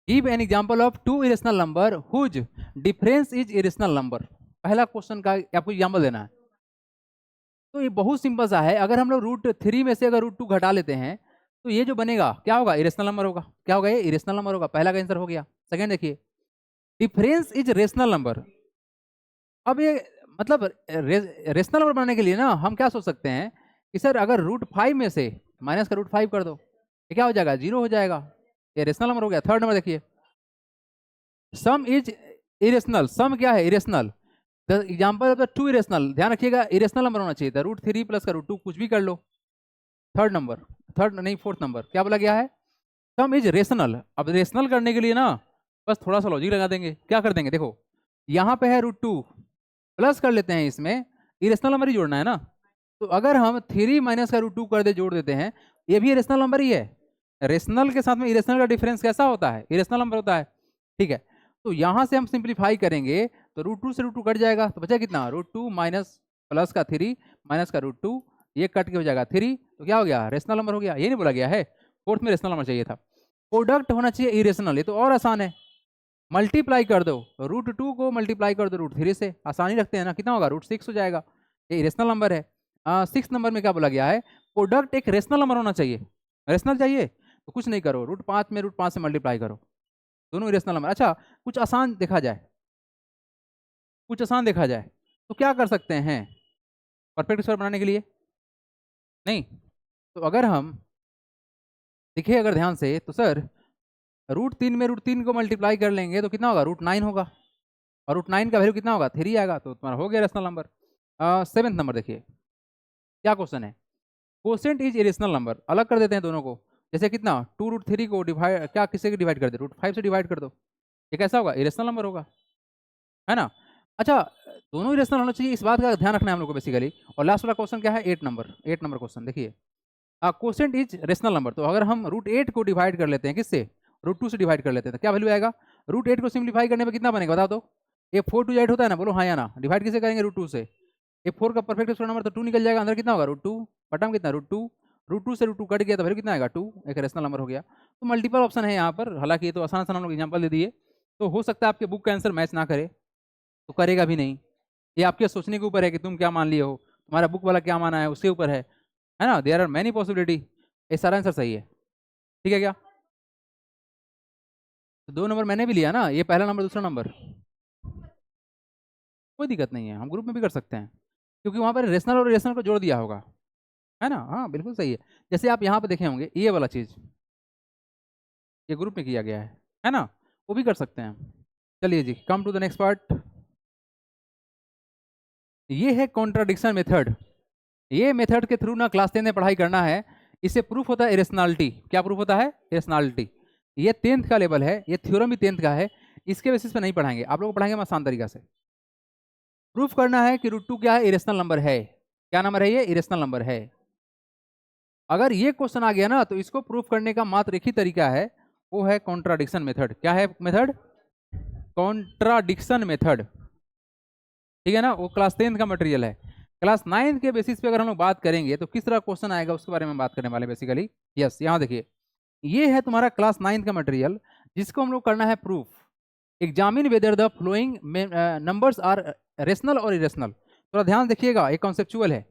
Give an example of two irrational number whose difference is irrational number. पहला question का आपको example देना है। तो ये बहुत सिंपल सा है। अगर हम लोग रूट 3 में से अगर रूट 2 घटा लेते हैं तो ये जो बनेगा क्या होगा, इरेशनल नंबर होगा। क्या होगा, ये इरेशनल नंबर होगा। पहला का आंसर हो गया। सेकंड देखिए, डिफरेंस इज रेशनल नंबर। अब ये मतलब रेशनल नंबर बनाने के लिए ना हम क्या सोच सकते हैं कि सर अगर रूट 5 में से माइनस का रूट 5 कर दो, ये क्या हो जाएगा, 0 हो जाएगा। ये रेशनल नंबर हो गया। थर्ड नंबर देखिए, सम इज इरेशनल। सम क्या है, irrational. The example of the two irrational, ध्यान रखिएगा इरेशनल नंबर होना चाहिए था। रूट 3 प्लस का रूट 2 कुछ भी कर लो। थर्ड नंबर, थर्ड नहीं फोर्थ नंबर क्या बोला गया है, सम इज रेशनल। अब रेशनल करने के लिए ना बस थोड़ा सा लॉजिक लगा देंगे। क्या कर देंगे, देखो यहाँ पे है रूट 2 प्लस कर लेते हैं, इसमें इरेशनल नंबर ही जोड़ना है ना। तो अगर हम 3 माइनस का रूट 2 कर दे, जोड़ देते हैं, ये भी इरेशनल नंबर ही है। रेशनल के साथ में इरेशनल का डिफरेंस कैसा होता है, इरेशनल नंबर होता है। ठीक है, तो यहां से हम सिंप्लीफाई करेंगे तो रूट 2 से रूट 2 कट जाएगा, तो बचा कितना, रूट 2 माइनस प्लस का 3 माइनस का रूट 2, ये कट के हो जाएगा 3, तो क्या हो गया, रेशनल नंबर हो गया। ये नहीं बोला गया है, फोर्थ में रेशनल नंबर चाहिए था। प्रोडक्ट होना चाहिए इरेशनल, ये तो और आसान है। मल्टीप्लाई कर दो, रूट 2 को मल्टीप्लाई कर दो रूट 3 से, आसानी रखते हैं ना, कितना होगा, रूट 6 हो जाएगा। ये रेशनल नंबर है। 6 नंबर में क्या बोला गया है, प्रोडक्ट एक रेशनल नंबर होना चाहिए। रेशनल चाहिए तो कुछ नहीं करो, रूट 5 में रूट 5 से मल्टीप्लाई करो, दोनों रेशनल नंबर। अच्छा, कुछ आसान देखा जाए, कुछ आसान देखा जाए तो क्या कर सकते हैं परफेक्ट स्क्वायर बनाने के लिए, नहीं तो अगर हम देखिए अगर ध्यान से तो सर रूट 3 में रूट 3 को मल्टीप्लाई कर लेंगे तो कितना होगा, रूट 9 होगा, और रूट 9 का वैल्यू कितना होगा, 3 आएगा, तो तुम्हारा हो गया रेशनल नंबर। 7th नंबर देखिए क्या क्वेश्चन है, कोसेंट इज इरेशनल नंबर। अलग कर देते हैं दोनों को, जैसे कितना, 2 रूट 3 को डिवाइड, क्या किससे डिवाइड कर दे, रूट 5 से डिवाइड कर दो, ये कैसा होगा, इरेशनल नंबर होगा, है ना। अच्छा, दोनों इरेशनल होना चाहिए, इस बात का ध्यान रखना है हम लोग को बेसिकली। और लास्ट वाला क्वेश्चन क्या है, 8 नंबर, 8 नंबर क्वेश्चन देखिए, कोसेंट इज रेशनल नंबर। तो अगर हम रूट 8 को डिवाइड कर लेते हैं किससे, रूट 2 से डिवाइड कर लेते हैं, तो क्या वैल्यू आएगा, रूट 8 को सिंप्लीफाई करने पर कितना बनेगा बता दो, ये 4 2 8 होता है ना, बोलो हाँ या ना। डिवाइड किसे करेंगे, रूट 2 से। ये 4 का परफेक्ट स्क्वायर नंबर तो 2 निकल जाएगा, अंदर कितना होगा, रूट 2, बटा में कितना, रूट टू से रूट 2 कट गया तो फिर कितना आएगा, 2, एक रेशनल नंबर हो गया। तो मल्टीपल ऑप्शन है यहाँ पर, हालांकि ये तो आसान आसान हम लोग एग्जाम्पल दे दिए, तो हो सकता है आपके बुक का आंसर मैच ना करे, तो करेगा भी नहीं। ये आपके सोचने के ऊपर है कि तुम क्या मान लिए हो, तुम्हारा बुक वाला क्या माना है उसके ऊपर है ना। देयर आर मैनी पॉसिबिलिटी, ये सारा आंसर सही है। ठीक है क्या, तो 2 नंबर मैंने भी लिया ना, ये पहला नंबर दूसरा नंबर, कोई दिक्कत नहीं है, हम ग्रुप में भी कर सकते हैं, क्योंकि वहाँ पर रेशनल और रेशनल को जोड़ दिया होगा, है ना। हाँ बिल्कुल सही है। जैसे आप यहाँ पे देखे होंगे ये वाला चीज़, ये ग्रुप में किया गया है ना, वो भी कर सकते हैं। चलिए जी, come to the next part. ये है कॉन्ट्राडिक्शन मेथड। ये मेथड के थ्रू ना क्लास 10 में पढ़ाई करना है। इससे प्रूफ होता है इरेशनैलिटी। क्या प्रूफ होता है, इरेशनैलिटी। ये 10th का लेवल है, ये थ्योरम भी 10th का है। इसके बेसिस पे नहीं पढ़ाएंगे, आप लोग को पढ़ाएंगे हम आसान तरीका से। प्रूफ करना है कि रूट 2 क्या है, इरेशनल नंबर है। क्या नंबर है, ये इरेशनल नंबर है। अगर ये क्वेश्चन आ गया ना तो इसको प्रूफ करने का मात्र एक ही तरीका है, वो है कॉन्ट्राडिक्शन मेथड। क्या है मेथड, कॉन्ट्राडिक्शन मेथड। ठीक है ना, वो क्लास 10th का मटेरियल है। क्लास 9th के बेसिस पे अगर हम लोग बात करेंगे तो किस तरह क्वेश्चन आएगा उसके बारे में बात करने वाले बेसिकली। यस, यहाँ देखिए ये है तुम्हारा क्लास 9th का मटेरियल, जिसको हम लोग करना है proof. Examine whether the following numbers are rational और इरेशनल। थोड़ा ध्यान देखिएगा, ये कॉन्सेप्चुअल है।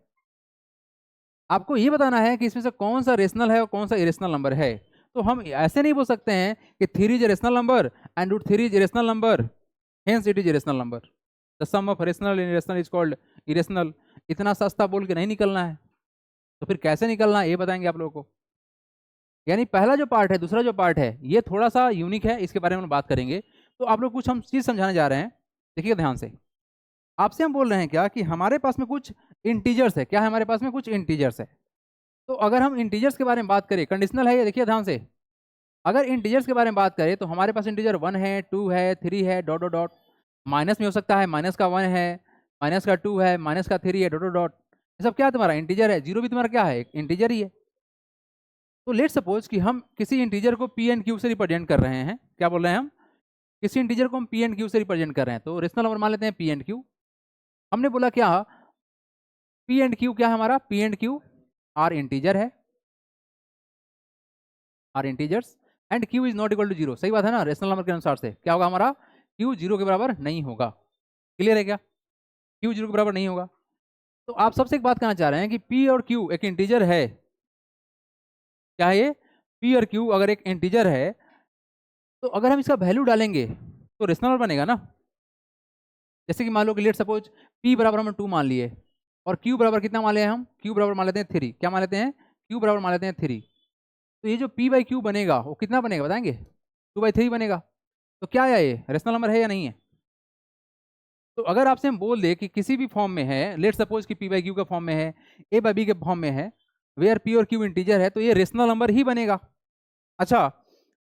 आपको ये बताना है कि इसमें से कौन सा रेशनल है और कौन सा इरेशनल नंबर है। तो हम ऐसे नहीं बोल सकते हैं कि 3 is rational number and root 3 is irrational number, hence it is irrational number. The sum of rational and irrational is called irrational. इतना सस्ता बोल के नहीं निकलना है। तो फिर कैसे निकलना है ये बताएंगे आप लोगों को। यानी पहला जो पार्ट है, दूसरा जो पार्ट है, ये थोड़ा सा यूनिक है, इसके बारे में हम बात करेंगे। तो आप लोग कुछ हम चीज़ समझाने जा रहे हैं, देखिए ध्यान से। आपसे हम बोल रहे हैं क्या कि हमारे पास में कुछ इंटीजर्स है। क्या है हमारे पास में, कुछ इंटीजर्स है। तो अगर हम इंटीजर्स के बारे में बात करें, कंडीशनल है ये, देखिए ध्यान से। अगर इंटीजर्स के बारे में बात करें तो हमारे पास इंटीजर 1 है, 2 है, 3 है, डॉट डॉट डॉट। माइनस में हो सकता है, माइनस का 1 है, माइनस का 2 है, माइनस का 3 है, डॉट डॉट डॉट। ये सब क्या तुम्हारा इंटीजर है। जीरो भी तुम्हारा क्या है, एक इंटीजर ही है। तो लेट सपोज कि हम किसी इंटीजर को पी एंड क्यू से रिप्रेजेंट कर रहे हैं। क्या बोल रहे हैं हम, किसी इंटीजर को हम पी एंड क्यू से रिप्रेजेंट कर रहे हैं, तो रेशनल नंबर मान लेते हैं पी एंड क्यू। हमने बोला क्या, पी एंड क्यू क्या है हमारा, P and Q are integer है, are integers. And Q is not equal to zero. सही बात है ना, रेशनल नंबर के अनुसार से क्या होगा हमारा, क्यू जीरो के बराबर नहीं होगा। क्लियर है क्या, क्यू जीरो के बराबर नहीं होगा। तो आप सबसे एक बात कहना चाह रहे हैं कि पी और क्यू एक इंटीजर है, क्या है ये, पी और क्यू अगर एक इंटीजर है तो अगर हम इसका वैल्यू डालेंगे तो रेशनल नंबर बनेगा ना। जैसे कि मान लो कि लेट सपोज पी बराबर हम 2 मान लिए और क्यू बराबर कितना मान लिया हम, क्यू बराबर मान लेते हैं 3। क्या मान लेते हैं, क्यू बराबर मान लेते हैं 3। तो ये जो पी बाई क्यू बनेगा वो कितना बनेगा बताएंगे, 2/3 बनेगा। तो क्या है ये, रेशनल नंबर है या नहीं है। तो अगर आपसे हम बोल दे कि किसी भी फॉर्म में है, लेट सपोज कि पी बाई क्यू का फॉर्म में है, ए बाई बी के फॉर्म में है, वेयर पी और क्यू इंटीजर है, तो ये रेशनल नंबर ही बनेगा। अच्छा,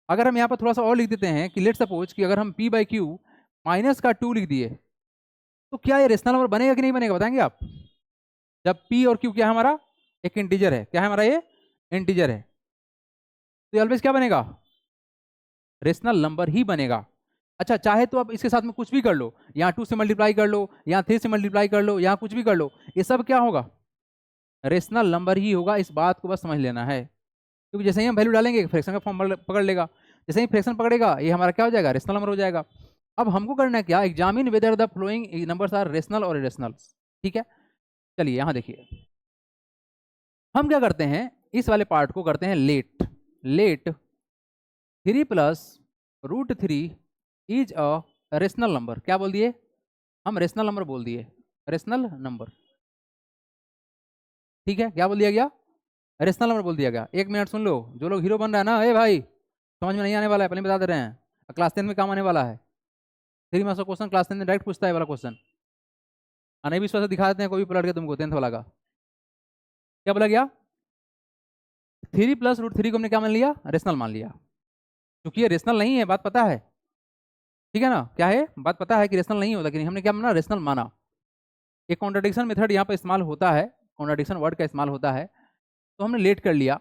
अगर हम यहाँ पर थोड़ा सा और लिख देते हैं कि लेट सपोज कि अगर हम पी बाई क्यू माइनस का 2 लिख दिए तो क्या ये रेशनल नंबर बनेगा कि नहीं बनेगा बताएंगे आप। जब पी और क्यू क्या है हमारा, एक इंटीजर है, क्या है हमारा ये, इंटीजर है, तो ऑलवेज क्या बनेगा, रेशनल नंबर ही बनेगा। अच्छा, चाहे तो आप इसके साथ में कुछ भी कर लो, यहाँ 2 से मल्टीप्लाई कर लो, यहाँ 3 से मल्टीप्लाई कर लो, यहाँ कुछ भी कर लो, ये सब क्या होगा, रेशनल नंबर ही होगा। इस बात को बस समझ लेना है, क्योंकि जैसे ही हम वैल्यू डालेंगे फ्रैक्शन का फॉर्म पकड़ लेगा, जैसे ही फ्रैक्शन पकड़ेगा ये हमारा क्या हो जाएगा, रेशनल नंबर हो जाएगा। अब हमको करना है क्या, examine whether the following numbers are rational और इरेशनल। ठीक है, चलिए यहाँ देखिए हम क्या करते हैं, इस वाले पार्ट को करते हैं let. Let 3 plus root 3 is a rational number. क्या बोल दिए हम, रेशनल नंबर बोल दिए, रेशनल नंबर। ठीक है, क्या बोल दिया गया, रेशनल नंबर बोल दिया गया। एक मिनट सुन लो, जो लोग हीरो बन रहा है ना, ए भाई समझ में नहीं आने वाला है, पहले बता दे रहे हैं, क्लास 10 में काम आने वाला है। 3 मार्क्स का क्वेश्चन क्लास 10 में डायरेक्ट पूछता है वाला क्वेश्चन। नहीं विश्वास से दिखा देते हैं कोई भी पलट के तुमको 10th वाला का। क्या बोला गया, 3 प्लस रूट 3 को हमने क्या मान लिया, रेशनल मान लिया। क्योंकि ये रेशनल नहीं है, बात पता है, ठीक है ना, क्या है बात पता है कि रेशनल नहीं होता, कि नहीं, हमने क्या माना, रेशनल माना। एक कॉन्ट्राडिक्शन मेथड यहाँ पर इस्तेमाल होता है, कॉन्ट्राडिक्शन वर्ड का इस्तेमाल होता है, तो हमने लेट कर लिया।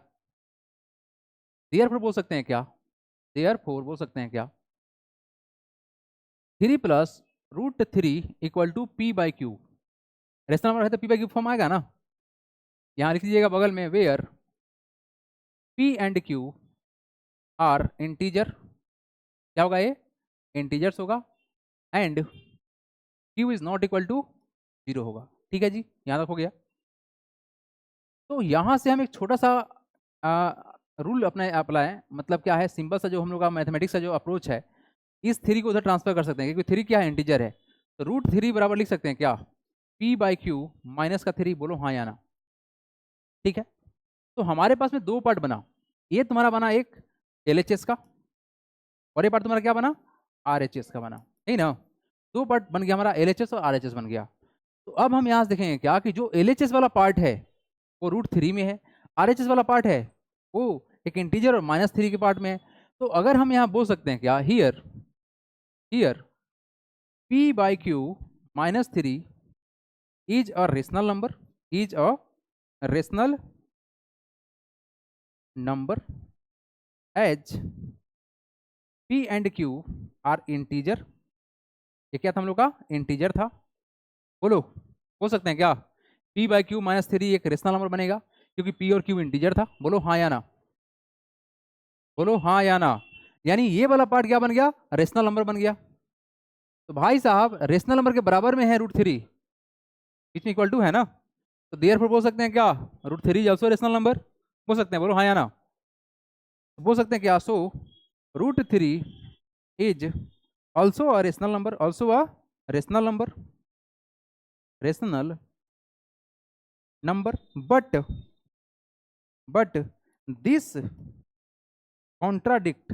देयरफॉर बोल सकते हैं क्या, देयरफॉर बोल सकते हैं क्या, 3 plus root 3 equal to P by Q. Rational number है तो पी बाई क्यू फॉर्म आएगा ना। यहाँ लिख लीजिएगा बगल में, where P and Q are integer. क्या होगा ये, इंटीजर्स होगा, and Q is not equal to 0 होगा। ठीक है जी, यहाँ तक हो गया। तो यहाँ से हम एक छोटा सा रूल अपने अप्लाई, मतलब क्या है, सिंपल सा जो हम लोग का मैथमेटिक्स का जो अप्रोच है, इस 3 को उधर ट्रांसफर कर सकते हैं, क्योंकि 3 क्या है, इंटीजर है। तो रूट 3 बराबर लिख सकते हैं क्या, पी बाई क्यू माइनस का 3। बोलो हाँ या ना। ठीक है, तो हमारे पास में 2 पार्ट बना, ये तुम्हारा बना एक LHS का, और ये पार्ट तुम्हारा क्या बना, RHS का बना, नहीं ना। 2 पार्ट बन गया हमारा, LHS और RHS बन गया। तो अब हम यहाँ से देखेंगे क्या कि जो LHS वाला पार्ट है वो रूट 3 में है, RHS वाला पार्ट है वो एक इंटीजर और -3 के पार्ट में है। तो अगर हम यहाँ बोल सकते हैं क्या, here here p by q -3 is a rational number, is a rational number as p and q are integer। ये क्या था हम लोग का, इंटीजर था। बोलो, बोल सकते हैं क्या, p by q -3 एक रेशनल नंबर बनेगा क्योंकि p और q इंटीजर था। बोलो हाँ या ना, बोलो हाँ या ना। यानी ये वाला पार्ट क्या बन गया, रेशनल नंबर बन गया। तो भाई साहब रेशनल नंबर के बराबर में है रूट 3, बीच में इक्वल टू है ना, तो देयरफॉर बोल सकते हैं क्या, root 3 is also rational number. बोल सकते हैं, बोलो हाँ या ना। बोल सकते हैं क्या, so root 3 is also a rational number, also a rational number, rational number, but this contradict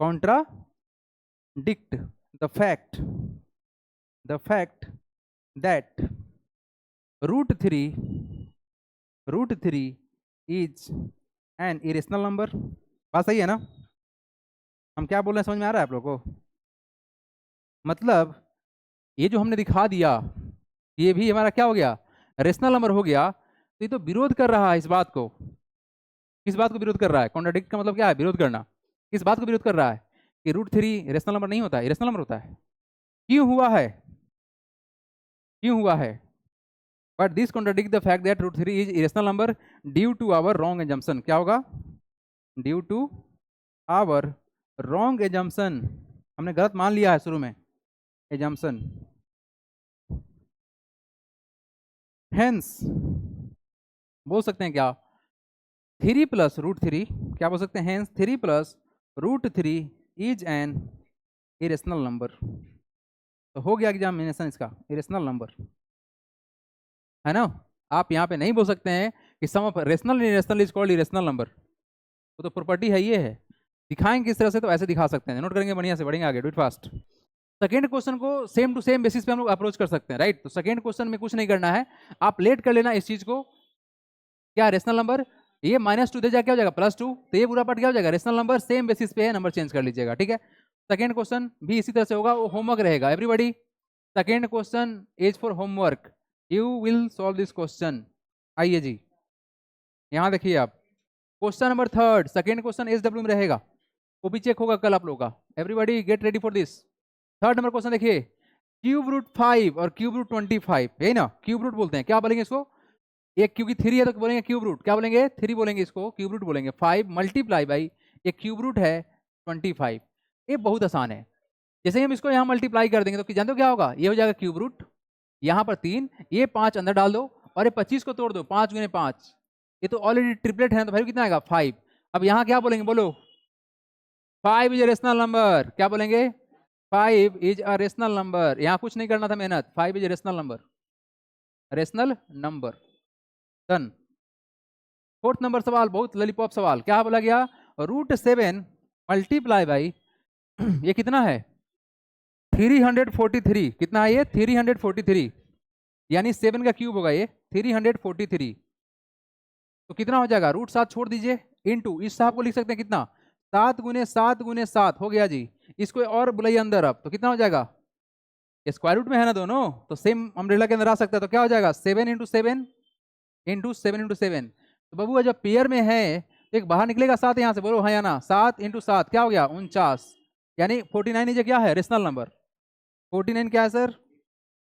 contradict the fact that root 3 is an irrational number। बात सही है ना, हम क्या बोल रहे हैं समझ में आ रहा है आप लोगों को। मतलब ये जो हमने दिखा दिया ये भी हमारा क्या हो गया, रेशनल नंबर हो गया। तो ये तो विरोध कर रहा है इस बात को, किस बात को विरोध कर रहा है, कॉन्ट्राडिक्ट का मतलब क्या है, विरोध करना। किस बात को विरोध कर रहा है कि रूट 3 रेशनल नंबर नहीं होता है, इरेशनल नंबर होता है। क्यों हुआ है, क्यों हुआ है, but this contradict the fact that root 3 is irrational number due to our wrong assumption. क्या होगा, due to our wrong assumption, हमने गलत मान लिया है शुरू में एजम्पशन, हेंस बोल सकते हैं क्या 3 प्लस रूट 3, क्या बोल सकते हैं hence 3 plus root 3 is an irrational number. तो हो गया एग्जामिनेशन इसका इरेशनल नंबर, है ना। आप यहाँ पे नहीं बोल सकते हैं कि sum of rational and irrational is called irrational number, वो तो प्रॉपर्टी है, ये है। दिखाएंगे किस तरह से, तो ऐसे दिखा सकते हैं, नोट करेंगे बढ़िया से, बढ़ेंगे आगे, do it fast. Second question को सेम टू सेम बेसिस पे हम लोग अप्रोच कर सकते हैं, राइट। तो सेकेंड क्वेश्चन में कुछ नहीं करना है, आप लेट कर लेना इस चीज को, क्या रेशनल नंबर, ये -2 दे जाए क्या हो जाएगा +2, तो ये पूरा पार्ट क्या हो जाएगा रेशनल नंबर, सेम बेसिस पे है, नंबर चेंज कर लीजिएगा, ठीक है। सेकेंड क्वेश्चन भी इसी तरह से होगा, वो होमवर्क रहेगा everybody. Second question is for homework, you will solve this question. आइए जी, यहाँ देखिए आप, question number third, second question SW में रहेगा, वो भी चेक होगा कल आप लोगों का, everybody get ready for this. Third number question देखिए, क्यूब रूट 5 और क्यूब रूट 25, है ना, क्यूब रूट बोलते हैं, क्या बोलेंगे इसको, एक क्योंकि 3 है तो बोलेंगे क्यूब रूट, क्या बोलेंगे 3 बोलेंगे इसको, क्यूब रूट बोलेंगे। 5 मल्टीप्लाई बाई एक क्यूब रूट है 25, ये बहुत आसान है। जैसे ही हम इसको यहाँ मल्टीप्लाई कर देंगे तो जानते हो क्या होगा, ये हो जाएगा क्यूब रूट, यहाँ पर 3, ये 5 अंदर डाल दो और ये 25 को तोड़ दो, 5 गुने 5, ये तो ऑलरेडी ट्रिपलेट है, तो भाई कितना आएगा 5। अब यहाँ क्या बोलेंगे बोलो, 5 इज अ रेशनल नंबर, क्या बोलेंगे 5 इज अ रेशनल नंबर, यहाँ कुछ नहीं करना था मेहनत, 5 is a rational number, rational number, done. Fourth number सवाल, बहुत लॉलीपॉप सवाल, क्या बोला गया, √7 मल्टीप्लाई बाई ये कितना है 343, कितना है ये 343, यानी 7 का क्यूब होगा ये 343, तो कितना हो जाएगा √7 छोड़ दीजिए, इनटू इस साहब को लिख सकते हैं कितना 7 गुने 7 गुने 7 हो गया जी, इसको और बुलाइए अंदर, अब तो कितना हो जाएगा, स्क्वायर रूट में है ना दोनों, तो सेम अम्ब्रेला के अंदर आ सकता है, तो क्या हो जाएगा 7 इंटू 7 इंटू 7 इंटू 7, तो बाबू जब पेयर में है तो एक बाहर निकलेगा 7, यहाँ से बोलो हाँ या ना, 7 इंटू 7 क्या हो गया 49, यानी 49 इज क्या है रेशनल नंबर, 49 क्या है sir,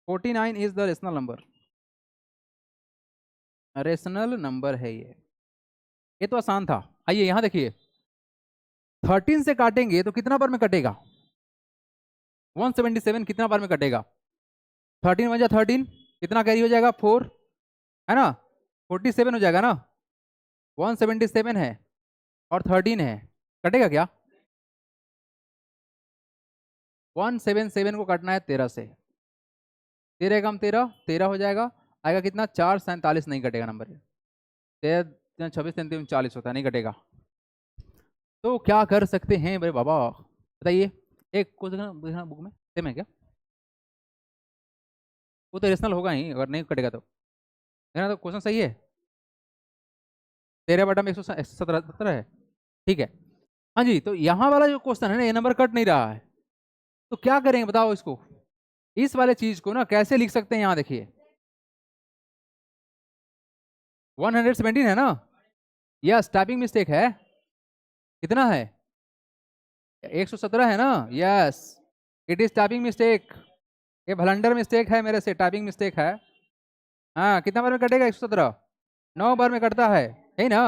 49 is the rational number, rational number है ये तो आसान था। आइए यहाँ देखिए, 13 से काटेंगे तो कितना बार में कटेगा, 177 कितना बार में कटेगा, 13 बजा 13 कितना कैरी हो जाएगा 4, है ना, 47 हो जाएगा ना, 177 है और 13 है, कटेगा क्या, 177 को काटना है 13 से, 13 कम 13 13 हो जाएगा, आएगा कितना 447, नहीं कटेगा नंबर, 13 26 33 40 होता है, नहीं कटेगा। तो क्या कर सकते हैं भाई बाबा, बताइए, एक क्वेश्चन बुक में सेम है क्या, वो तो रेशनल होगा ही, अगर नहीं कटेगा तो, है ना, तो क्वेश्चन सही है, 13 बटा में 117 है, ठीक है। हाँ जी, तो यहाँ वाला जो क्वेश्चन है ना, ये नंबर कट नहीं रहा है, तो क्या करेंगे बताओ इसको, इस वाले चीज को ना कैसे लिख सकते हैं, यहाँ देखिए 117 है ना, यस टाइपिंग मिस्टेक है, कितना है 117 है ना, yes it is typing mistake, ये भलंडर मिस्टेक है मेरे से, टाइपिंग मिस्टेक है। हाँ कितना बार में कटेगा 117, 9 बार में कटता है ना।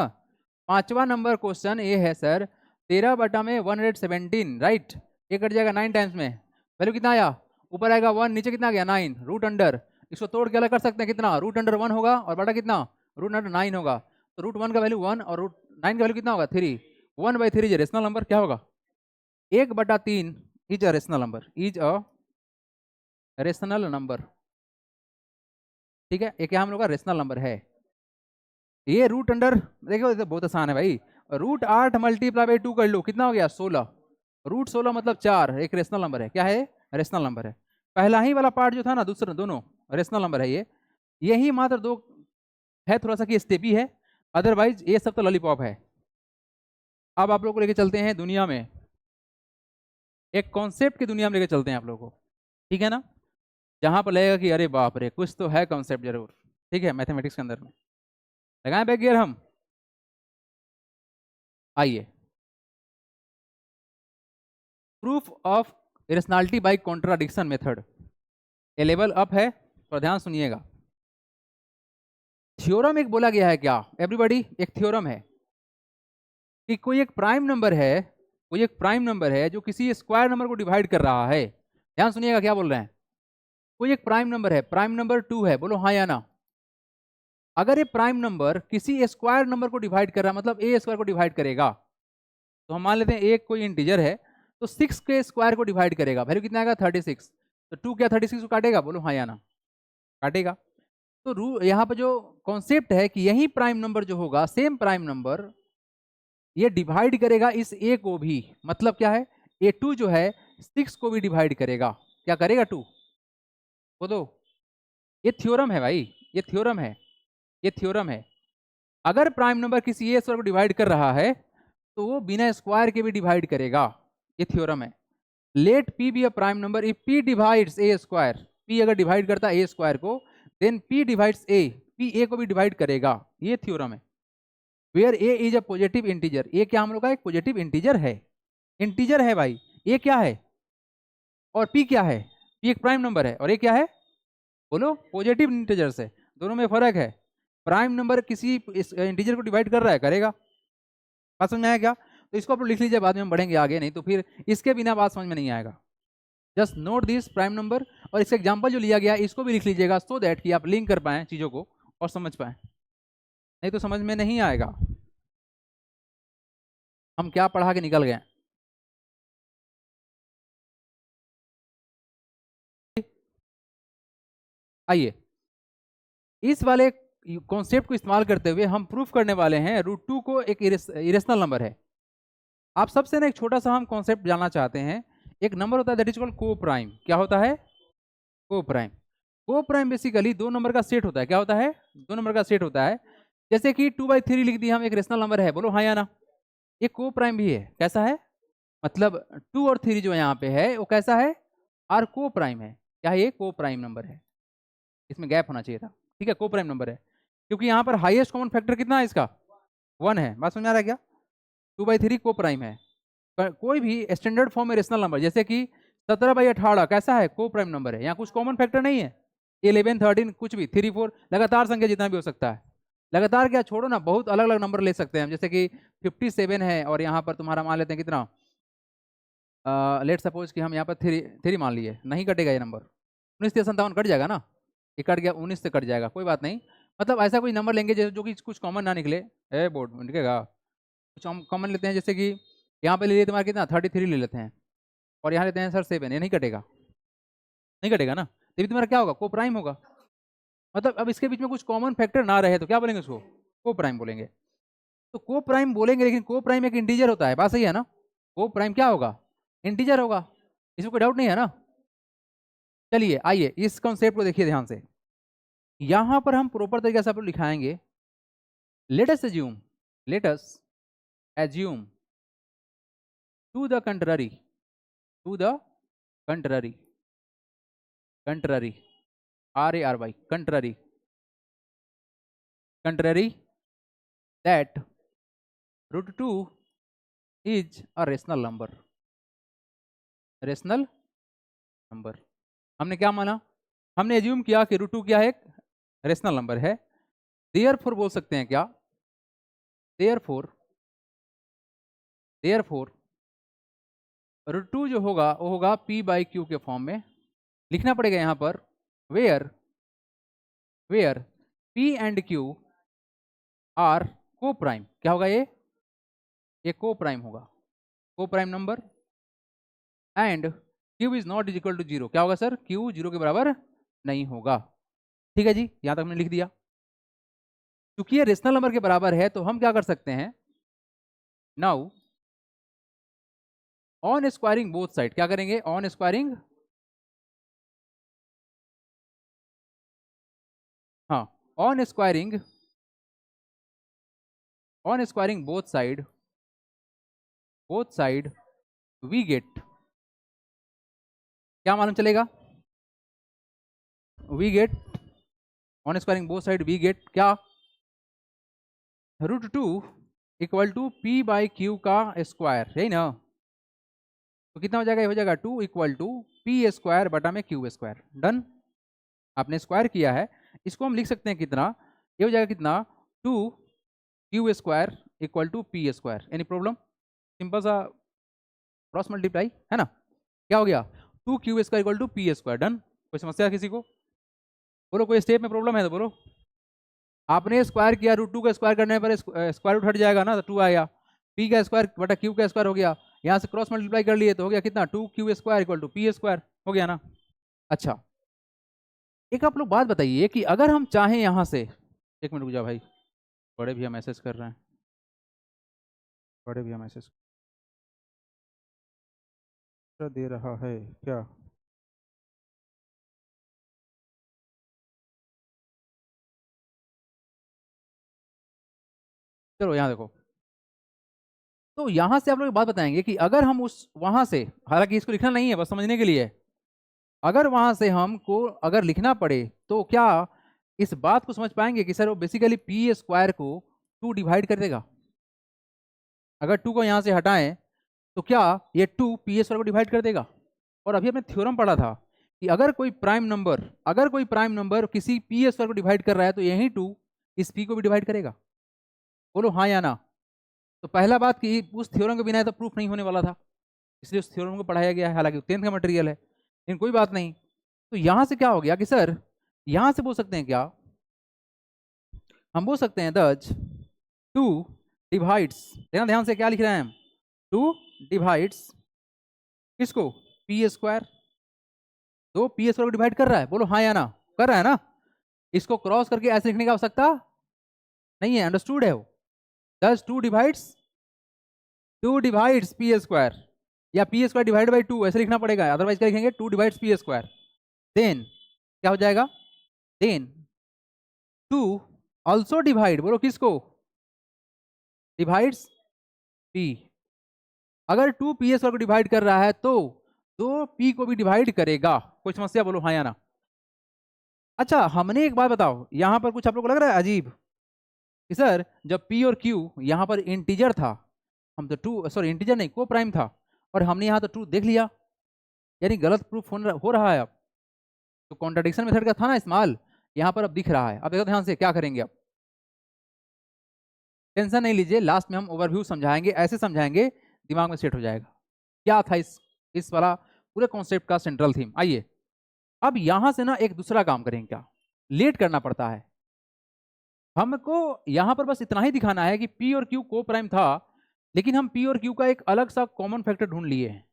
पांचवा नंबर क्वेश्चन ये है सर, 13 बटा में 117, राइट, ये कट जाएगा 9 टाइम्स में, वैल्यू कितना आया, ऊपर आएगा 1, नीचे कितना गया 9, रूट अंडर, इसको तोड़ के अलग कर सकते हैं, कितना रूट अंडर 1 होगा और बटा कितना रूट अंडर 9 होगा, तो √1 का वैल्यू 1 और √9 का वैल्यू कितना होगा 3, 1/3 रेशनल नंबर, क्या होगा 1/3 is a rational number, is a rational number, ठीक है, ये क्या हम लोग का रेशनल नंबर है। ये रूट अंडर देखो, ये तो बहुत आसान है भाई, √8 मल्टीप्लाई बाई 2 कर लो, कितना हो गया 16, √16 मतलब 4, एक रेशनल नंबर है, क्या है रेशनल नंबर है। पहला ही वाला पार्ट जो था ना, दूसरा दोनों रेशनल नंबर है, ये यही मात्र दो है थोड़ा सा कि स्टेपी है, अदरवाइज ये सब तो लॉलीपॉप है। अब आप लोग को लेके चलते हैं दुनिया में, एक कॉन्सेप्ट की दुनिया में लेके चलते हैं आप लोगों को, ठीक है ना, जहां पर लगेगा कि अरे बाप रे कुछ तो है कॉन्सेप्ट जरूर, ठीक है, मैथमेटिक्स के अंदर में लगाएं बैक गियर हम। आइए, proof of irrationality by contradiction method, ये लेवल अप है, और ध्यान सुनिएगा। थ्योरम एक बोला गया है क्या एवरीबॉडी, एक थ्योरम है कि कोई एक प्राइम नंबर है कोई एक प्राइम नंबर है जो किसी स्क्वायर नंबर को डिवाइड कर रहा है, ध्यान सुनिएगा क्या बोल रहे हैं। कोई एक प्राइम नंबर है, प्राइम नंबर 2 है, बोलो हाँ या ना। अगर ये प्राइम नंबर किसी स्क्वायर नंबर को डिवाइड कर रहा है, मतलब ए स्क्वायर को डिवाइड करेगा, तो हम मान लेते हैं एक कोई इंटीजर है, तो 6 के स्क्वायर को डिवाइड करेगा, वैल्यू कितना आएगा 36। तो 2 क्या 36 को काटेगा, बोलो हाँ या ना, काटेगा। तो रू यहाँ पर जो कॉन्सेप्ट है कि यही प्राइम नंबर जो होगा, सेम प्राइम नंबर, ये डिवाइड करेगा इस ए को भी। मतलब क्या है, ए 2 जो है 6 को भी डिवाइड करेगा। क्या करेगा 2 को, दो, ये थ्योरम है भाई, ये थ्योरम है, ये थ्योरम है। अगर प्राइम नंबर किसी ए स्क्वायर को डिवाइड कर रहा है तो वो बिना स्क्वायर के भी डिवाइड करेगा, ये थ्योरम है। Let P be a prime number if P divides A square, P अगर डिवाइड करता है ए स्क्वायर को, then P divides A, P A को भी डिवाइड करेगा, ये थ्योरम है। Where A is a positive integer, A क्या हम लोग का एक पॉजिटिव इंटीजर है, इंटीजर है भाई। ए क्या है और पी क्या है, पी एक प्राइम नंबर है और ए क्या है, बोलो पॉजिटिव इंटीजर से, दोनों में फर्क है। प्राइम नंबर किसी इंटीजर को डिवाइड कर रहा है, करेगा। बात समझ में आया क्या? तो इसको आप लिख लीजिए, बाद में हम बढ़ेंगे आगे, नहीं तो फिर इसके बिना बात समझ में नहीं आएगा। Just note this prime number, और इसका एग्जांपल जो लिया गया है इसको भी लिख लीजिएगा, सो दैट कि आप लिंक कर पाएं चीज़ों को और समझ पाएं, नहीं तो समझ में नहीं आएगा। हम क्या पढ़ा के निकल गए। आइए इस वाले कॉन्सेप्ट को इस्तेमाल करते हुए हम प्रूफ करने वाले हैं √2 को एक इरेशनल नंबर है। आप सबसे ना एक छोटा सा हम कॉन्सेप्ट जानना चाहते हैं। एक नंबर होता है दैट इज कॉल्ड को प्राइम। क्या होता है? को प्राइम। को प्राइम बेसिकली दो नंबर का सेट होता है। क्या होता है? दो नंबर का सेट होता है। जैसे कि 2/3 लिख दिया हम, एक रेशनल नंबर है, बोलो हाँ या ना। ये को प्राइम भी है। कैसा है? मतलब 2 और 3 जो यहाँ पे है वो कैसा है? आर को प्राइम है। क्या है? ये को प्राइम नंबर है, इसमें गैप होना चाहिए था। ठीक है, को प्राइम नंबर है क्योंकि यहाँ पर हाईएस्ट कॉमन फैक्टर कितना है इसका? 1 है। बात समझ आ रहा है क्या? 2/3 को प्राइम है। कोई भी स्टैंडर्ड फॉर्म में रेशनल नंबर जैसे कि 17/18 कैसा है? को प्राइम नंबर है। यहाँ कुछ कॉमन फैक्टर नहीं है, 11 13 कुछ भी, 3 4 लगातार संख्या जितना भी हो सकता है। लगातार क्या छोड़ो ना, बहुत अलग अलग नंबर ले सकते हैं हम, जैसे कि 57 है और यहाँ पर तुम्हारा मान लेते हैं कितना, लेट सपोज कि हम यहाँ पर 3 मान लिए, नहीं कटेगा ये नंबर। 19 कट जाएगा ना, ये कट गया, 19 से कट जाएगा, कोई बात नहीं। मतलब ऐसा कोई नंबर लेंगे जो कि कुछ कॉमन ना निकले, ए बोर्ड निकलेगा। कुछ हम कॉमन लेते हैं, जैसे कि यहाँ पे ले लिए तुम्हारा कितना 33 ले लेते हैं और यहाँ लेते हैं सर 7, ये नहीं कटेगा, नहीं कटेगा ना, तो भी तुम्हारा क्या होगा? को प्राइम होगा। मतलब अब इसके बीच में कुछ कॉमन फैक्टर ना रहे तो क्या बोलेंगे उसको? को प्राइम बोलेंगे। तो को प्राइम बोलेंगे, लेकिन को प्राइम एक इंटीजर होता है, बात सही है ना? को प्राइम क्या होगा? इंटीजर होगा, इसमें कोई डाउट नहीं है ना। चलिए आइए इस कॉन्सेप्ट को देखिए ध्यान से। यहां पर हम प्रॉपर तरीके से आप लोग लिखाएंगे। Let us assume, let us assume to the contrary, to the contrary, contrary, RARY, contrary, contrary that √2 is a rational number, rational number. हमने क्या माना? हमने एज्यूम किया कि √2 क्या है? एक रेशनल नंबर है। देयरफॉर बोल सकते हैं क्या? देयरफॉर, देयरफॉर √2 जो होगा वो होगा P/Q के फॉर्म में। लिखना पड़ेगा यहाँ पर where, where P and Q are coprime. क्या होगा ये? ये को प्राइम होगा, coprime number. And Q is not is equal to 0। क्या होगा सर? Q 0 के बराबर नहीं होगा। ठीक है जी, यहाँ तक हमने लिख दिया। क्योंकि ये रेशनल नंबर के बराबर है तो हम क्या कर सकते हैं? Now on squaring both side, क्या करेंगे? ऑन स्क्वायरिंग, हाँ, on squaring, on squaring both side, both side we get, क्या मालूम चलेगा? We get on squaring both side we get क्या? √2 इक्वल टू P/Q का स्क्वायर, यही ना? तो कितना हो जाएगा? ये हो जाएगा 2 इक्वल टू P² बटा में Q²। डन, आपने स्क्वायर किया है। इसको हम लिख सकते हैं कितना? ये हो जाएगा कितना? 2 Q² equal to P²। Any problem? Simple सा क्रॉस मल्टीप्लाई, है ना, क्या हो गया 2q square equal to P square. Done. कोई समस्या किसी को? बोलो कोई स्टेप में प्रॉब्लम है तो बोलो। आपने स्क्वायर किया, √2 का स्क्वायर करने पर स्क्वायर रूट हट जाएगा ना, तो 2 आएगा। पी का स्क्वायर बटा क्यू का स्क्वायर हो गया, यहाँ से क्रॉस मल्टीप्लाई कर लिए तो हो गया कितना 2q square equal to P square, हो गया ना। अच्छा, एक आप लोग बात बताइए कि अगर हम चाहें यहाँ से, एक मिनट रुक जाओ भाई, बड़े भैया मैसेज कर रहे हैं, बड़े भैया मैसेज दे रहा है क्या? चलो यहाँ देखो, तो यहाँ से आप लोग बात बताएंगे कि अगर हम उस वहां से, हालांकि इसको लिखना नहीं है बस समझने के लिए, अगर वहां से हमको अगर लिखना पड़े तो क्या इस बात को समझ पाएंगे कि सर वो बेसिकली पी स्क्वायर को 2 डिवाइड कर देगा? अगर 2 को यहाँ से हटाएं तो क्या ये 2 पी स्क्वायर को डिवाइड कर देगा? और अभी हमने थ्योरम पढ़ा था कि अगर कोई प्राइम नंबर किसी पी स्क्वायर को डिवाइड कर रहा है तो यही 2 इस पी को भी डिवाइड करेगा। बोलो हाँ या ना। तो पहला बात कि उस थ्योरम के बिना तो प्रूफ नहीं होने वाला था, इसलिए उस थ्योरम को पढ़ाया गया है, हालांकि 10th का मटेरियल है, लेकिन कोई बात नहीं। तो यहां से क्या हो गया कि सर यहां से बोल सकते हैं क्या, हम बोल सकते हैं दज 2 डिवाइड्स, ध्यान ध्यान से क्या लिख रहे हैं हम, 2 डिवाइड्स किसको, पी स्क्वायर। तो पी स्क्वायर को डिवाइड कर रहा है, बोलो हाँ या ना, कर रहा है ना। इसको क्रॉस करके ऐसे लिखने की आवश्यकता नहीं है, अंडरस्टूड है वो। दस 2 डिवाइड्स पी स्क्वायर, या पी स्क्वायर डिवाइड बाई 2 ऐसे लिखना पड़ेगा, अदरवाइज क्या लिखेंगे 2 डिवाइड्स पी स्क्वायर। देन क्या हो जाएगा, देन 2 ऑल्सो डिवाइड, बोलो किसको, डिवाइड्स पी। अगर 2 पी स्क्वायर को डिवाइड कर रहा है तो 2 पी को भी डिवाइड करेगा। कोई समस्या, बोलो हाँ या ना। अच्छा, हमने एक बात बताओ, यहां पर कुछ आप लोग को लग रहा है अजीब कि सर जब पी और क्यू यहां पर इंटीजर था, हम तो 2 सॉरी इंटीजर नहीं को प्राइम था, और हमने यहां तो 2 देख लिया, यानी गलत प्रूफ हो रहा है अब। तो कॉन्ट्राडिक्शन मेथड का था ना इस्तेमाल, यहां पर अब दिख रहा है। अब देखो ध्यान से क्या करेंगे, अब टेंशन नहीं लीजिए, लास्ट में हम ओवरव्यू समझाएंगे, ऐसे समझाएंगे दिमाग में सेट हो जाएगा क्या था इस वाला पूरे कॉन्सेप्ट का सेंट्रल थीम। आइए अब यहां से ना एक दूसरा काम करेंगे, क्या लेट करना पड़ता है हमको, यहां पर बस इतना ही दिखाना है कि पी और क्यू को प्राइम था, लेकिन हम पी और क्यू का एक अलग सा कॉमन फैक्टर ढूंढ लिए हैं।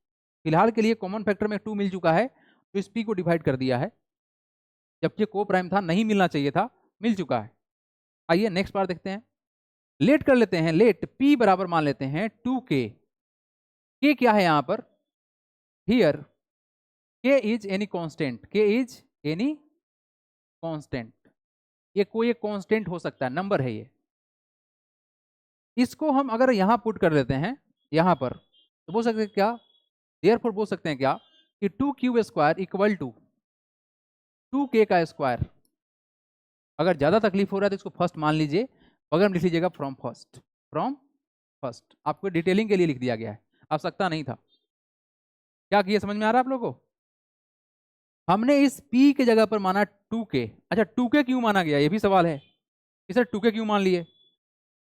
फिलहाल के लिए कॉमन फैक्टर में 2 मिल चुका है, तो इस पी को डिवाइड कर दिया है, जबकि को प्राइम था, नहीं मिलना चाहिए था, मिल चुका है। आइए नेक्स्ट बार देखते हैं, लेट कर लेते हैं, लेट p बराबर मान लेते हैं 2k। k क्या है यहां पर, here k is any constant, k is any constant, ये कोई एक कांस्टेंट हो सकता है, नंबर है ये। इसको हम अगर यहां पुट कर देते हैं यहां पर, तो बोल सकते हैं क्या, देयरफॉर बोल सकते हैं क्या कि 2q square equal to 2k का स्क्वायर। अगर ज्यादा तकलीफ हो रहा है तो इसको फर्स्ट मान लीजिए, बगल में लिख लीजिएगा फ्रॉम फर्स्ट, फ्रॉम फर्स्ट, आपको डिटेलिंग के लिए लिख दिया गया है, आवश्यकता नहीं था। क्या किया, समझ में आ रहा है आप लोगों को? हमने इस p के जगह पर माना 2k। अच्छा 2k क्यों माना गया, ये भी सवाल है कि सर 2k क्यों मान लिए,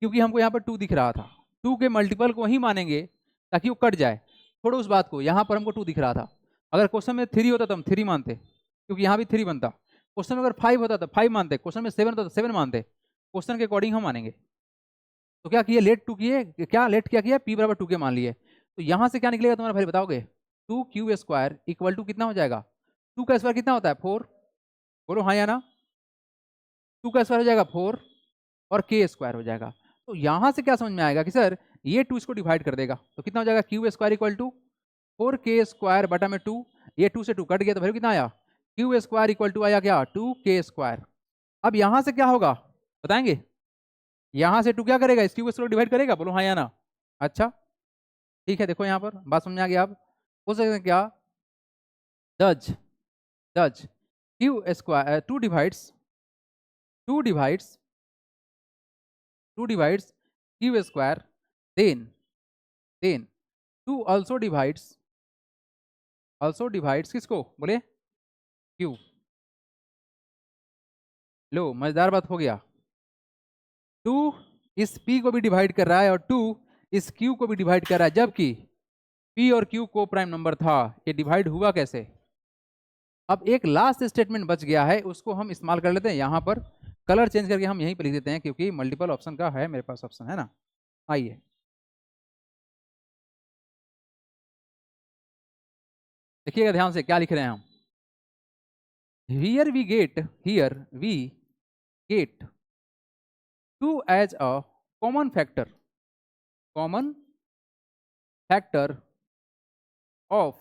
क्योंकि हमको यहाँ पर 2 दिख रहा था, 2 के मल्टीपल को ही मानेंगे ताकि वो कट जाए। छोड़ो उस बात को, यहाँ पर हमको 2 दिख रहा था, अगर क्वेश्चन में 3 होता तो हम 3 मानते, क्योंकि यहाँ भी 3 बनता। क्वेश्चन में अगर 5 होता तो 5 मानते, क्वेश्चन में 7 होता तो 7 मानते, क्वेश्चन के अकॉर्डिंग हम मानेंगे। तो क्या किए, लेट 2 किए, क्या लेट क्या किया, p बराबर 2k मान लिए। तो यहाँ से क्या निकलेगा तुम्हारा भाई, बताओगे 2q स्क्वायर इक्वल टू कितना हो जाएगा, 2 का स्क्वायर कितना होता है 4, बोलो हाँ या ना। 2 का स्क्वायर हो जाएगा 4 और k स्क्वायर हो जाएगा। तो यहां से क्या समझ में आएगा कि सर ये 2 इसको डिवाइड कर देगा, तो कितना हो जाएगा Q square equal to 4k square बटा में 2, ये 2 से 2 कट गया तो वैल्यू कितना आया, क्यू स्क्वायर इक्वल टू आया क्या 2k स्क्वायर। अब यहां से क्या होगा बताएंगे, यहां से 2 क्या करेगा, इस क्यू स्क्वायर डिवाइड करेगा, बोलो हाँ या ना। अच्छा ठीक है, देखो यहाँ पर बात समझ आ गया। अब हो सकते हैं क्या, दज दज Q square 2 divides 2 divides 2 divides q square, then 2 also divides किसको, बोले q। लो मजेदार बात हो गया, 2 इस p को भी डिवाइड कर रहा है और 2 इस q को भी डिवाइड कर रहा है, जबकि P और Q को प्राइम नंबर था, ये डिवाइड हुआ कैसे? अब एक लास्ट स्टेटमेंट बच गया है, उसको हम इस्तेमाल कर लेते हैं यहाँ पर। कलर चेंज करके हम यहीं पर लिख देते हैं, क्योंकि मल्टीपल ऑप्शन का है मेरे पास ऑप्शन, है ना। आइए, देखिएगा ध्यान से क्या लिख रहे हैं हम। Here we get 2 as a common factor of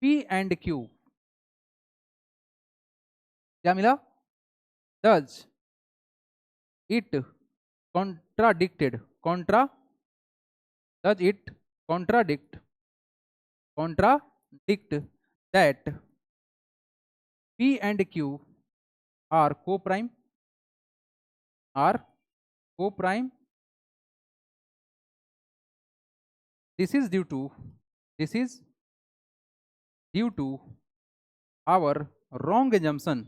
P and Q. क्या मिला? Does it contradict that P and Q are co-prime? This is due to our wrong assumption.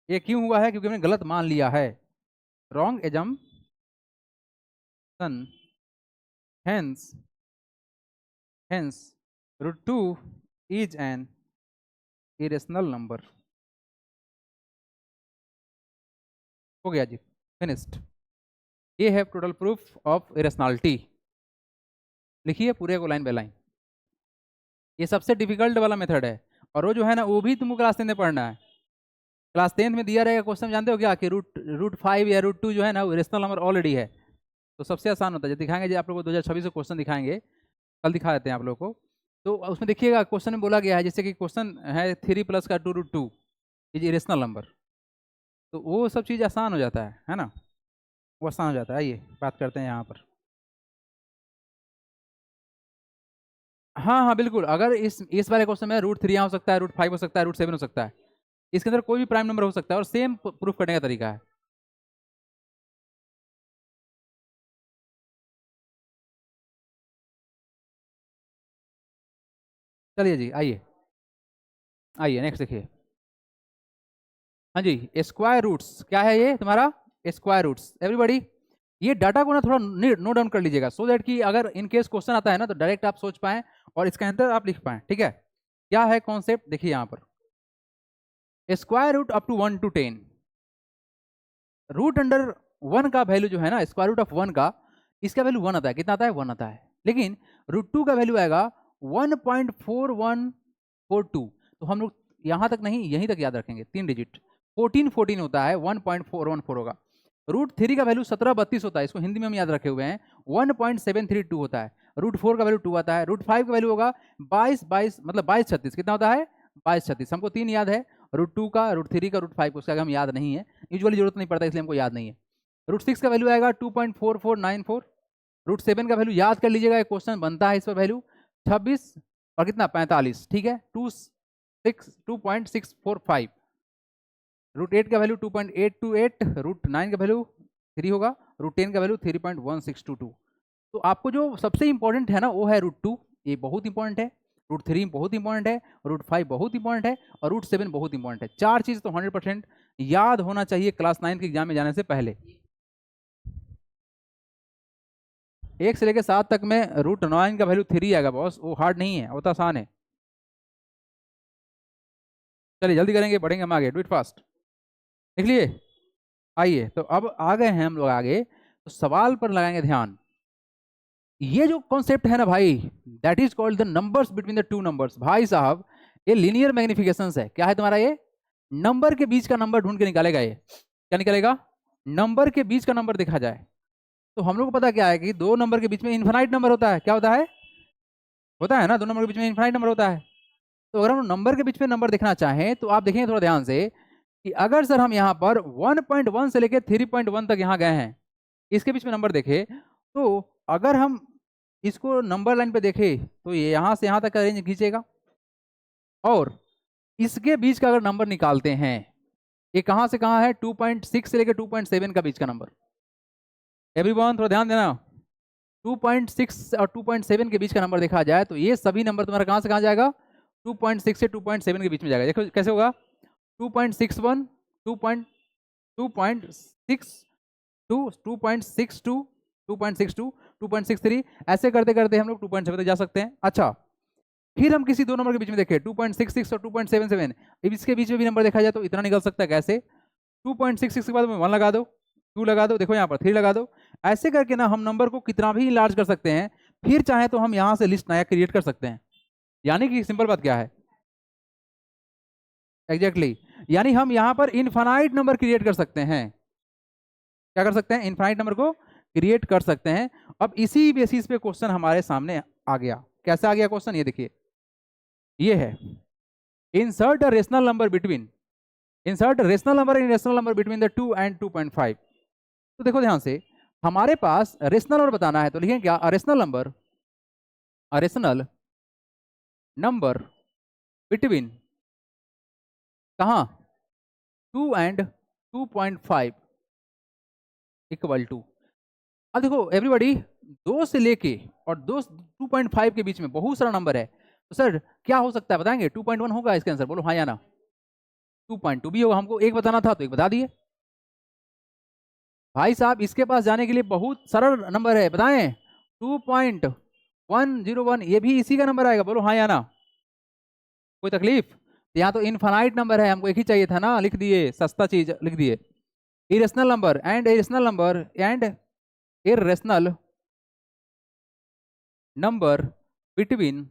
ये क्यों हुआ है? क्योंकि हमने गलत मान लिया है, wrong assumption. Hence √2 is an irrational number. हो गया जी, फिनिश्ड। ये है टोटल प्रूफ ऑफ इरेशनैलिटी। लिखिए पूरे को लाइन बाय लाइन। ये सबसे डिफिकल्ट वाला मेथड है, और वो जो है ना, वो भी तुमको क्लास 10 में पढ़ना है। क्लास 10 में दिया रहेगा क्वेश्चन, जानते हो क्या कि रूट 5 या √2 जो है ना, वो इरेशनल नंबर ऑलरेडी है, तो सबसे आसान होता है। जो दिखाएंगे, जो आप लोगों को 2026 से क्वेश्चन दिखाएंगे, कल दिखा देते हैं आप लोगों को। तो उसमें देखिएगा क्वेश्चन में बोला गया है, जैसे कि क्वेश्चन है 3 + का 2√2 इज इरेशनल नंबर, तो वो सब चीज़ आसान हो जाता है ना, वो आसान हो जाता है। आइए बात करते हैं यहाँ पर। हाँ हाँ बिल्कुल, अगर इस वाले क्वेश्चन में √3 यहाँ हो सकता है, √5 हो सकता है, √7 हो सकता है, इसके अंदर कोई भी प्राइम नंबर हो सकता है, और सेम प्रूफ करने का तरीका है। चलिए जी, आइए नेक्स्ट देखिए। हाँ जी, स्क्वायर रूट्स क्या है ये तुम्हारा? स्क्वायर रूट्स एवरीबॉडी, ये डाटा को ना थोड़ा नोट डाउन कर लीजिएगा, सो दैट कि अगर इन केस क्वेश्चन आता है ना, तो डायरेक्ट आप सोच पाएं और इसका आंसर आप लिख पाएं। ठीक है, क्या है कॉन्सेप्ट? देखिए यहाँ पर, square root up to 1 to 10, root under 1 का वैल्यू जो है ना, स्क्वायर रूट ऑफ 1 का, इसका वैल्यू 1 आता है। कितना आता है? 1 आता है। लेकिन √2 का वैल्यू आएगा 1.4142। तो हम लोग यहाँ तक नहीं, यहीं तक याद रखेंगे, 3 डिजिट 14 होता है, 1.414 होगा। √3 का वैल्यू 1732 होता है, इसको हिंदी में हम याद रखे हुए हैं, 1.732 होता है। √4 का वैल्यू 2 आता है। √5 का वैल्यू होगा 22 मतलब 2236। कितना होता है? 2236। हमको 3 याद है, √2 का, √3 का, √5 का, उसका हम याद नहीं है, यूजुअली जरूरत नहीं पड़ता, इसलिए हमको याद नहीं है। √6 का वैल्यू आएगा 2.4494। √7 का वैल्यू याद कर लीजिएगा, एक क्वेश्चन बनता है इस पर वैल्यू 26 और कितना 45। ठीक है, 2.645। √8 का वैल्यू 2.828। √9 का वैल्यू 3 होगा। √10 का वैल्यू 3.1622। तो आपको जो सबसे इंपॉर्टेंट है ना, वो है √2, ये बहुत इंपॉर्टेंट है। √3 बहुत इंपॉर्टेंट है, √5 बहुत इंपॉर्टेंट है, और √7 बहुत इंपॉर्टेंट है। 4 चीज़ तो 100% याद होना चाहिए क्लास 9 के एग्जाम में जाने से पहले। 1 से लेकर 7 तक में √9 का वैल्यू 3 आएगा बॉस, वो हार्ड नहीं है, वो तो आसान है। चलिए जल्दी करेंगे, बढ़ेंगे हम आगे, डू इट फास्ट। देख लिए? आइए, तो अब आ गए हैं हम लोग आगे, तो सवाल पर लगाएंगे ध्यान। ये जो कॉन्सेप्ट है ना भाई, that is called the numbers between the two numbers. भाई साहब, ये लीनियर मैग्निफिकेशन है। क्या है तुम्हारा? ये नंबर के बीच का नंबर ढूंढ के निकालेगा। ये क्या निकालेगा? नंबर के बीच का नंबर देखा जाए, तो हम लोग को पता क्या है कि दो नंबर के बीच में इन्फिनाइट नंबर होता है। क्या होता है? होता है ना, दो नंबर के बीच में इन्फिनाइट नंबर होता है। तो अगर हम नंबर के बीच में नंबर देखना चाहें, तो आप देखेंगे थोड़ा ध्यान से कि अगर सर हम यहाँ पर 1.1 से लेकर 3.1 तक यहाँ गए हैं, इसके बीच में नंबर देखे, तो अगर हम इसको नंबर लाइन पे देखें, तो ये यहाँ से यहाँ तक का रेंज खींचेगा, और इसके बीच का अगर नंबर निकालते हैं, ये कहाँ से कहाँ है? 2.6 से लेकर 2.7 का बीच का नंबर। एवरीवन थोड़ा ध्यान देना, 2.6 और 2.7 के बीच का नंबर देखा जाए, तो ये सभी नंबर तुम्हारा कहाँ से कहाँ जाएगा? 2.6 से 2.7 के बीच में जाएगा। देखो कैसे होगा, 2.61, 2.6, 2.62, 2.62, 2.63, ऐसे करते करते हम लोग 2.7 तक जा सकते हैं। अच्छा, फिर हम किसी दो नंबर के बीच में देखें 2.66 और 2.77, इसके बीच में भी नंबर देखा जाए तो इतना निकल सकता है। कैसे? 2.66 के बाद में 1 लगा दो, 2 लगा दो, देखो यहाँ पर 3 लगा दो। ऐसे करके ना हम नंबर को कितना भी लार्ज कर सकते हैं। फिर चाहे तो हम यहाँ से लिस्ट नया क्रिएट कर सकते हैं। यानी कि सिंपल बात क्या है, एग्जैक्टली यानी हम यहाँ पर इनफाइनाइट नंबर क्रिएट कर सकते हैं। क्या कर सकते हैं? इनफाइनाइट नंबर को क्रिएट कर सकते हैं। अब इसी बेसिस पे क्वेश्चन हमारे सामने आ गया। कैसे आ गया क्वेश्चन? ये देखिए, ये है insert a rational number between, insert rational number in rational number between the 2 and 2.5। तो देखो ध्यान से, हमारे पास रेशनल नंबर बताना है तो लिखेंगे क्या? Rational number, rational number between कहाँ? 2 and 2.5 इक्वल टू। अब देखो एवरीबॉडी, 2 से लेके और 2.5 के बीच में बहुत सारा नंबर है। तो सर क्या हो सकता है बताएंगे? 2.1 होगा इसका आंसर, बोलो हाँ या ना। 2.2 भी होगा, हमको एक बताना था तो एक बता दिए। भाई साहब इसके पास जाने के लिए बहुत सरल नंबर है, बताएं 2.101, ये भी इसी का नंबर आएगा, बोलो हाँ या ना। कोई तकलीफ? यहाँ तो इनफाइनाइट नंबर है, हमको एक ही चाहिए था ना, लिख दिए, सस्ता चीज लिख दिए। Irrational number and irrational number and irrational number between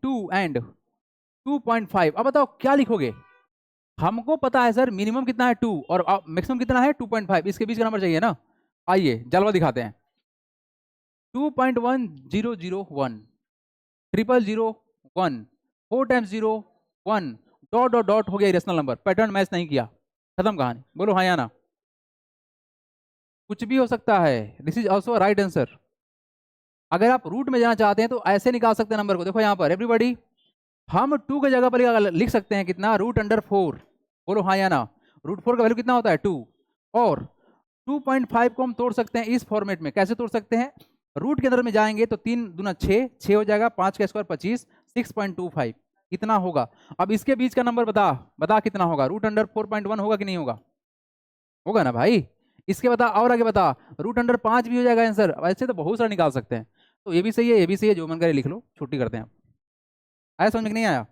2 and 2.5। अब बताओ क्या लिखोगे? हमको पता है सर मिनिमम कितना है 2 और मैक्सिमम कितना है 2.5, इसके बीच का नंबर चाहिए ना। आइए जलवा दिखाते हैं। 2.1001 00001 4 times 0 1 डॉट डॉट डॉट हो गया इरेशनल नंबर। पैटर्न मैच नहीं किया, खत्म कहानी, बोलो हाँ या ना। कुछ भी हो सकता है, this is also right answer. अगर आप रूट में जाना चाहते हैं तो ऐसे निकाल सकते हैं नंबर को। देखो यहाँ पर एवरीबॉडी, हम 2 की जगह पर लिख सकते हैं कितना? √4, बोलो हाँ या ना। √4 का वैल्यू कितना होता है? 2। और 2.5 को हम तोड़ सकते हैं इस फॉर्मेट में। कैसे तोड़ सकते हैं? रूट के अंदर में जाएंगे तो 3 दूना 6, 6 हो जाएगा, 5 का स्क्वायर 25, 6.25 इतना होगा। अब इसके बीच का नंबर बता, बता कितना होगा? √4.1 होगा कि नहीं होगा? होगा ना भाई। इसके बता, और आगे बता, √5 भी हो जाएगा आंसर। ऐसे तो बहुत सारा निकाल सकते हैं। तो ये भी सही है, ये भी सही है, जो मन करे लिख लो, छुट्टी करते हैं। आया समझ में कि नहीं आया?